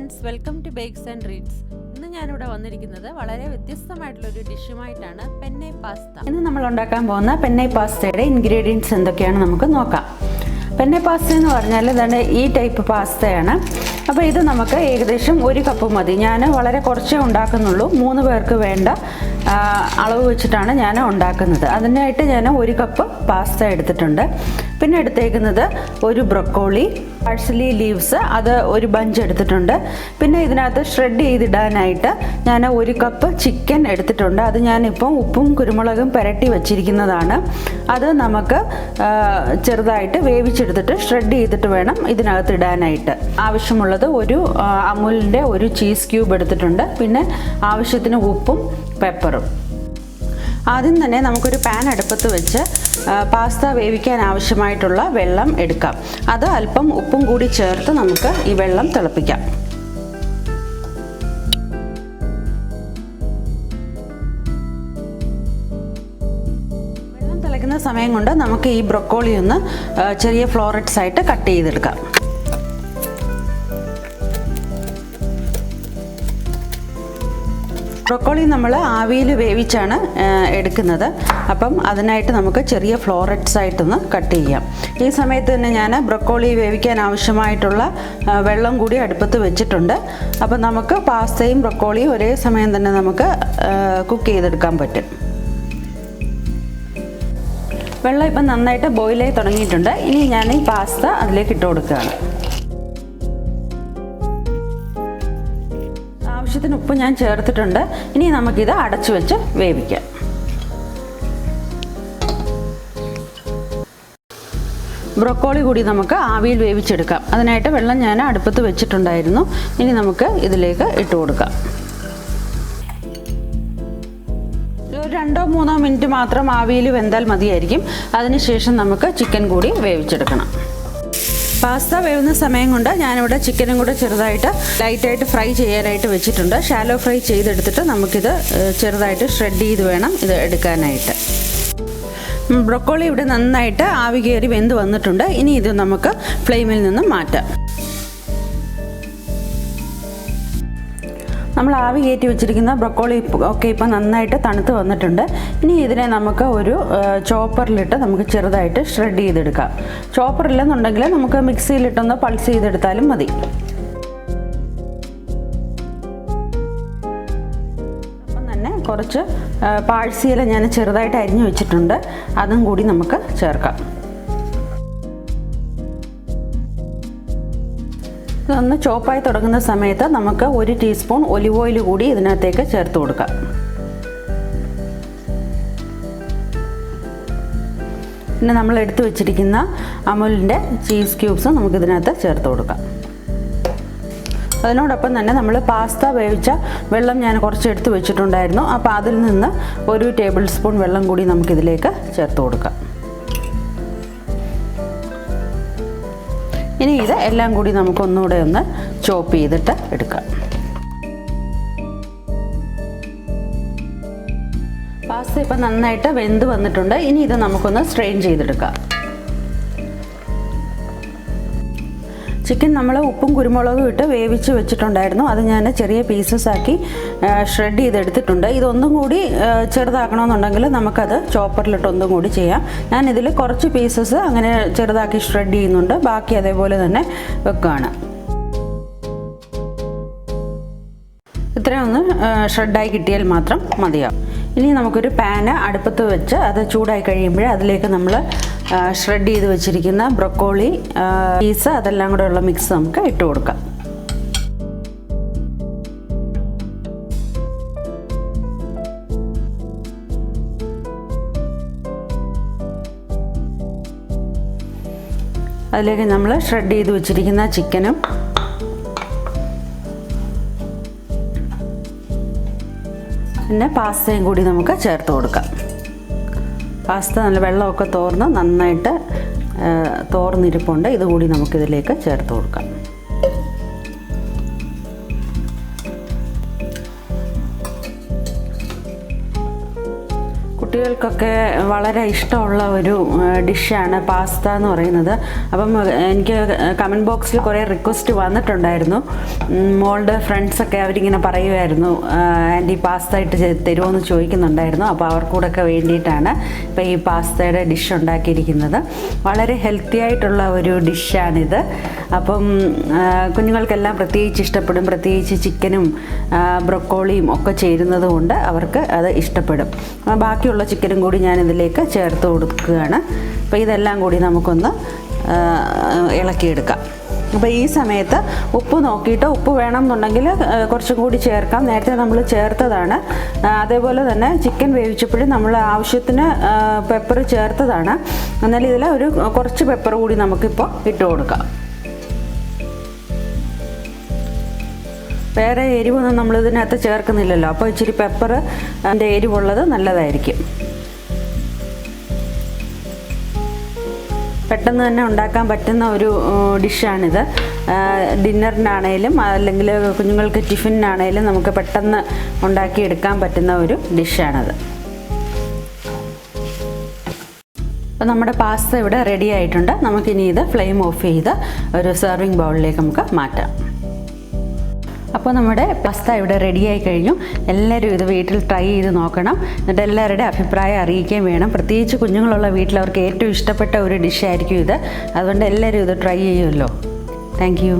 Friends, welcome to bakes and reads. ഇന്ന് ഞാനിവിടെ വന്നിരിക്കുന്നത് വളരെ വ്യത്യസ്തമായിട്ടുള്ളൊരു ഡിഷുമായിട്ടാണ് പെന്നെ പാസ്ത. ഇന്ന് നമ്മൾ ഉണ്ടാക്കാൻ പോകുന്ന പെന്നെ പാസ്തയുടെ ഇൻഗ്രീഡിയൻസ് എന്തൊക്കെയാണെന്ന് നമുക്ക് നോക്കാം. പെന്നെ പാസ്ത എന്ന് പറഞ്ഞാൽ ഇതാണ് ഈ ടൈപ്പ് പാസ്തയാണ്. അപ്പോൾ ഇത് നമുക്ക് ഏകദേശം 1 കപ്പ് മതി. ഞാൻ വളരെ കുറച്ചേ ഉണ്ടാക്കുന്നുള്ളൂ. 3 പേർക്ക് വേണ്ട അളവ് വെച്ചിട്ടാണ് ഞാൻ ഉണ്ടാക്കുന്നത്. അതിനായിട്ട് ഞാൻ 1 കപ്പ് പാസ്ത എടുത്തിട്ടുണ്ട്. പിന്നെ എടുത്തേക്കുന്നത് ഒരു ബ്രൊക്കോളി, പാഴ്സലി ലീവ്സ്, അത് ഒരു ബഞ്ച് എടുത്തിട്ടുണ്ട്. പിന്നെ ഇതിനകത്ത് ഷ്രെഡ് ചെയ്തിടാനായിട്ട് ഞാൻ 1 കപ്പ് ചിക്കൻ എടുത്തിട്ടുണ്ട്. അത് ഞാനിപ്പം ഉപ്പും കുരുമുളകും പുരട്ടി വെച്ചിരിക്കുന്നതാണ്. അത് നമുക്ക് ചെറുതായിട്ട് വേവിച്ചെടുത്തിട്ട് ഷ്രെഡ് ചെയ്തിട്ട് വേണം ഇതിനകത്ത് ഇടാനായിട്ട്. ആവശ്യമുള്ളത് ഒരു അമൂലിൻ്റെ ഒരു ചീസ് ക്യൂബ് എടുത്തിട്ടുണ്ട്. പിന്നെ ആവശ്യത്തിന് ഉപ്പും പെപ്പറും. ആദ്യം തന്നെ നമുക്കൊരു പാൻ അടുപ്പത്ത് വെച്ച് പാസ്ത വേവിക്കാൻ ആവശ്യമായിട്ടുള്ള വെള്ളം എടുക്കാം. അത് അല്പം ഉപ്പും കൂടി ചേർത്ത് നമുക്ക് ഈ വെള്ളം തിളപ്പിക്കാം. വെള്ളം തിളയ്ക്കുന്ന സമയം കൊണ്ട് നമുക്ക് ഈ ബ്രൊക്കോളി ഒന്ന് ചെറിയ ഫ്ലോററ്റ്സ് ആയിട്ട് കട്ട് ചെയ്തെടുക്കാം. ബ്രൊക്കോളി നമ്മൾ ആവിയിൽ വേവിച്ചാണ് എടുക്കുന്നത്. അപ്പം അതിനായിട്ട് നമുക്ക് ചെറിയ ഫ്ലോററ്റ്സ് ആയിട്ടൊന്ന് കട്ട് ചെയ്യാം. ഈ സമയത്ത് തന്നെ ഞാൻ ബ്രൊക്കോളി വേവിക്കാൻ ആവശ്യമായിട്ടുള്ള വെള്ളം കൂടി അടുപ്പത്ത് വെച്ചിട്ടുണ്ട്. അപ്പം നമുക്ക് പാസ്തയും ബ്രൊക്കോളിയും ഒരേ സമയം തന്നെ നമുക്ക് കുക്ക് ചെയ്തെടുക്കാൻ പറ്റും. വെള്ളം ഇപ്പം നന്നായിട്ട് ബോയിലായി തുടങ്ങിയിട്ടുണ്ട്. ഇനി ഞാൻ ഈ പാസ്ത അതിലേക്ക് ഇട്ട് കൊടുക്കുകയാണ്. ആവശ്യത്തിന് ഉപ്പ് ഞാൻ ചേർത്തിട്ടുണ്ട്. ഇനി നമുക്കിത് അടച്ചു വെച്ച് വേവിക്കാം. ബ്രൊക്കോളി കൂടി നമുക്ക് ആവിയിൽ വേവിച്ചെടുക്കാം. അതിനായിട്ട് വെള്ളം ഞാൻ അടുപ്പത്ത് വെച്ചിട്ടുണ്ടായിരുന്നു. ഇനി നമുക്ക് ഇതിലേക്ക് ഇട്ട് കൊടുക്കാം. 2-3 മിനിറ്റ് മാത്രം ആവിയിൽ വെന്താൽ മതിയായിരിക്കും. അതിനുശേഷം നമുക്ക് ചിക്കൻ കൂടി വേവിച്ചെടുക്കണം. പാസ്ത വേവുന്ന സമയം കൊണ്ട് ഞാനിവിടെ ചിക്കനും കൂടെ ചെറുതായിട്ട് ലൈറ്റായിട്ട് ഫ്രൈ ചെയ്യാനായിട്ട് വെച്ചിട്ടുണ്ട്. ഷാലോ ഫ്രൈ ചെയ്തെടുത്തിട്ട് നമുക്കിത് ചെറുതായിട്ട് ഷ്രെഡ് ചെയ്ത് വേണം ഇത് എടുക്കാനായിട്ട്. ബ്രൊക്കോളി ഇവിടെ നന്നായിട്ട് ആവി കയറി വെന്ത് വന്നിട്ടുണ്ട്. ഇനി ഇത് നമുക്ക് ഫ്ലെയിമിൽ നിന്ന് മാറ്റാം. നമ്മൾ ആവി കയറ്റി വെച്ചിരിക്കുന്ന ബ്രൊക്കോളി ഒക്കെ ഇപ്പം നന്നായിട്ട് തണുത്ത് വന്നിട്ടുണ്ട്. ഇനി ഇതിനെ നമുക്ക് ഒരു ചോപ്പറിലിട്ട് നമുക്ക് ചെറുതായിട്ട് ഷ്രെഡ് ചെയ്തെടുക്കാം. ചോപ്പറില്ലെന്നുണ്ടെങ്കിൽ നമുക്ക് മിക്സിയിലിട്ടൊന്ന് പൾസ് ചെയ്തെടുത്താലും മതി. അപ്പം തന്നെ കുറച്ച് പാഴ്സിയില ഞാൻ ചെറുതായിട്ട് അരിഞ്ഞു വെച്ചിട്ടുണ്ട്. അതും കൂടി നമുക്ക് ചേർക്കാം. ഇതൊന്ന് ചോപ്പായി തുടങ്ങുന്ന സമയത്ത് നമുക്ക് 1 ടീസ്പൂൺ ഒലിവ് ഓയിൽ കൂടി ഇതിനകത്തേക്ക് ചേർത്ത് കൊടുക്കാം. പിന്നെ നമ്മൾ എടുത്തു വെച്ചിരിക്കുന്ന അമൂലിൻ്റെ ചീസ് ക്യൂബ്സ് നമുക്കിതിനകത്ത് ചേർത്ത് കൊടുക്കാം. അതിനോടൊപ്പം തന്നെ നമ്മൾ പാസ്ത വേവിച്ച വെള്ളം ഞാൻ കുറച്ച് എടുത്ത് വെച്ചിട്ടുണ്ടായിരുന്നു. അപ്പോൾ അതിൽ നിന്ന് 1 ടേബിൾ സ്പൂൺ വെള്ളം കൂടി നമുക്കിതിലേക്ക് ചേർത്ത് കൊടുക്കാം. ഇനി ഇത് എല്ലാം കൂടി നമുക്കൊന്നുകൂടെ ഒന്ന് ചോപ്പ് ചെയ്തിട്ട് എടുക്കാം. പാസ്ത ഇപ്പം നന്നായിട്ട് വെന്ത് വന്നിട്ടുണ്ട്. ഇനി ഇത് നമുക്കൊന്ന് സ്ട്രെയിൻ ചെയ്തെടുക്കാം. ചിക്കൻ നമ്മൾ ഉപ്പും കുരുമുളകും ഇട്ട് വേവിച്ച് വെച്ചിട്ടുണ്ടായിരുന്നു. അത് ഞാൻ ചെറിയ പീസസ് ആക്കി ഷ്രെഡ് ചെയ്തെടുത്തിട്ടുണ്ട്. ഇതൊന്നും കൂടി ചെറുതാക്കണമെന്നുണ്ടെങ്കിൽ നമുക്കത് ചോപ്പറിലിട്ട് ഒന്നും കൂടി ചെയ്യാം. ഞാനിതിൽ കുറച്ച് പീസസ് അങ്ങനെ ചെറുതാക്കി ഷ്രെഡ് ചെയ്യുന്നുണ്ട്. ബാക്കി അതേപോലെ തന്നെ വെക്കുകയാണ്. ഇത്രയും ഒന്ന് ഷ്രെഡായി കിട്ടിയാൽ മാത്രം മതിയാവും. ഇനി നമുക്കൊരു പാന് അടുപ്പത്ത് വെച്ച് അത് ചൂടായി കഴിയുമ്പോൾ അതിലേക്ക് നമ്മൾ ഷ്രെഡ് ചെയ്ത് വെച്ചിരിക്കുന്ന ബ്രൊക്കോളി പീസ് അതെല്ലാം കൂടെ ഉള്ള മിക്സ് നമുക്ക് ഇട്ട് കൊടുക്കാം. അതിലേക്ക് നമ്മൾ ഷ്രെഡ് ചെയ്ത് വെച്ചിരിക്കുന്ന ചിക്കനും പിന്നെ പാസ്തയും കൂടി നമുക്ക് ചേർത്ത് കൊടുക്കാം. പാസ്ത നല്ല വെള്ളമൊക്കെ തോർന്ന് നന്നായിട്ട് തോർന്നിരിപ്പുണ്ട്. ഇതുകൂടി നമുക്കിതിലേക്ക് ചേർത്ത് കൊടുക്കാം. കുട്ടികൾക്കൊക്കെ വളരെ ഇഷ്ടമുള്ള ഒരു ഡിഷാണ് പാസ്ത എന്ന് പറയുന്നത്. അപ്പം എനിക്ക് കമൻറ്റ് ബോക്സിൽ കുറേ റിക്വസ്റ്റ് വന്നിട്ടുണ്ടായിരുന്നു. മോളുടെ ഫ്രണ്ട്സൊക്കെ അവരിങ്ങനെ പറയുമായിരുന്നു, ആൻറ്റി പാസ്ത ഇട്ട് തരുമോ എന്ന് ചോദിക്കുന്നുണ്ടായിരുന്നു. അപ്പോൾ അവർക്കൂടൊക്കെ വേണ്ടിയിട്ടാണ് ഇപ്പോൾ ഈ പാസ്തയുടെ ഡിഷ് ഉണ്ടാക്കിയിരിക്കുന്നത്. വളരെ ഹെൽത്തി ആയിട്ടുള്ള ഒരു ഡിഷാണിത്. അപ്പം കുഞ്ഞുങ്ങൾക്കെല്ലാം പ്രത്യേകിച്ച് ഇഷ്ടപ്പെടും. പ്രത്യേകിച്ച് ചിക്കനും ബ്രൊക്കോളിയും ഒക്കെ ചേരുന്നത് കൊണ്ട് അവർക്ക് അത് ഇഷ്ടപ്പെടും. ബാക്കിയുള്ള ചിക്കനും കൂടി ഞാനിതിലേക്ക് ചേർത്ത് കൊടുക്കുകയാണ്. അപ്പോൾ ഇതെല്ലാം കൂടി നമുക്കൊന്ന് ഇളക്കിയെടുക്കാം. അപ്പോൾ ഈ സമയത്ത് ഉപ്പ് നോക്കിയിട്ട്, ഉപ്പ് വേണമെന്നുണ്ടെങ്കിൽ കുറച്ചും കൂടി ചേർക്കാം. നേരത്തെ നമ്മൾ ചേർത്തതാണ്. അതേപോലെ തന്നെ ചിക്കൻ വേവിച്ചപ്പോഴും നമ്മൾ ആവശ്യത്തിന് പെപ്പർ ചേർത്തതാണ്. എന്നാൽ ഇതിൽ ഒരു കുറച്ച് പെപ്പർ കൂടി നമുക്കിപ്പോൾ ഇട്ട് കൊടുക്കാം. വേറെ എരിവൊന്നും നമ്മളിതിനകത്ത് ചേർക്കുന്നില്ലല്ലോ, അപ്പോൾ ഇച്ചിരി പെപ്പർ അതിൻ്റെ എരിവുള്ളത് നല്ലതായിരിക്കും. പെട്ടെന്ന് തന്നെ ഉണ്ടാക്കാൻ പറ്റുന്ന ഒരു ഡിഷാണിത്. ഡിന്നറിനാണേലും അല്ലെങ്കിൽ കുഞ്ഞുങ്ങൾക്ക് ടിഫിനാണേലും നമുക്ക് പെട്ടെന്ന് ഉണ്ടാക്കിയെടുക്കാൻ പറ്റുന്ന ഒരു ഡിഷാണത്. അപ്പോൾ നമ്മുടെ പാസ്ത ഇവിടെ റെഡി ആയിട്ടുണ്ട്. നമുക്കിനി ഇത് ഫ്ലെയിം ഓഫ് ചെയ്ത് ഒരു സെർവിങ് ബൗളിലേക്ക് നമുക്ക് മാറ്റാം. അപ്പോൾ നമ്മുടെ പാസ്ത ഇവിടെ റെഡിയായി കഴിഞ്ഞു. എല്ലാവരും ഇത് വീട്ടിൽ ട്രൈ ചെയ്ത് നോക്കണം. എന്നിട്ട് എല്ലാവരുടെ അഭിപ്രായം അറിയിക്കുകയും വേണം. പ്രത്യേകിച്ച് കുഞ്ഞുങ്ങളുള്ള വീട്ടിലവർക്ക് ഏറ്റവും ഇഷ്ടപ്പെട്ട ഒരു ഡിഷായിരിക്കും ഇത്. അതുകൊണ്ട് എല്ലാവരും ഇത് ട്രൈ ചെയ്യുമല്ലോ. Thank you.